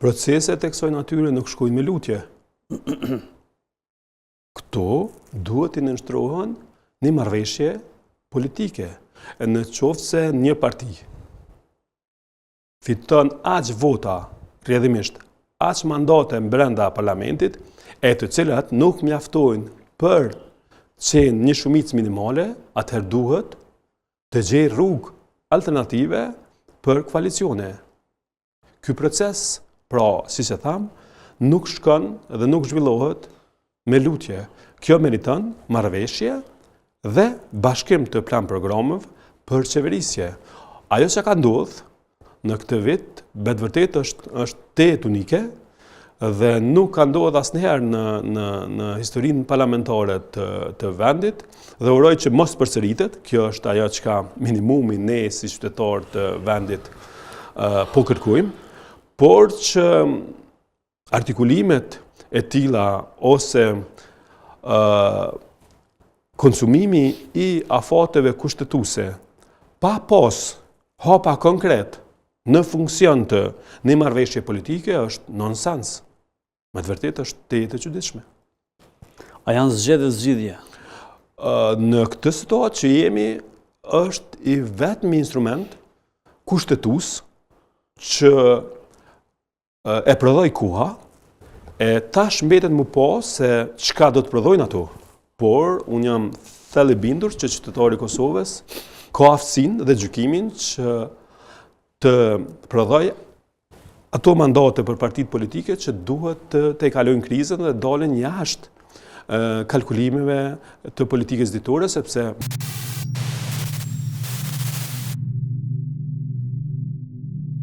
Proceset e kësaj natyre nuk shkojnë me lutje. Këto duhet të nënshtrohen një marrëveshje politike. Në qoftë se një parti fiton aq vota, rrjedhimisht, aq mandate brenda parlamentit, e të cilat nuk mjaftojnë për qenë një shumicë minimale, atëherë duhet të gjejë rrugë alternative për koalicione. Ky proces, pra, si se tham, nuk shkon dhe nuk zhvillohet me lutje. Kjo meriton marrëveshje dhe bashkim të plan programëve për qeverisje. Ajo që ka ndodhur në këtë vit, vërtet është tetë unike dhe nuk ka ndodhur asnjëherë në historinë parlamentare të vendit dhe uroj që mos përsëritet. Kjo është ajo që ka minimumi ne si qytetarë të vendit po kërkojmë, por që artikulimet e tilla ose konsumimi i afateve kushtetuese pa pas hapa konkret në funksion të një marrëveshje politike është nonsens. Me të vërtetë është tetë e çuditshme. A janë zgjedhje? Në këtë situatë që jemi është i vetmi instrument kushtetues që e prodhoi koha, e tash mbetet më po se çka do të prodhojnë ato. Por unë jam thellë i bindur që qytetari i Kosovës ka aftësinë dhe gjykimin që të prodhoj ato mandate për partitë politike që duhet të kalojnë krizën dhe dalin jashtë kalkulimeve të politikës ditore, sepse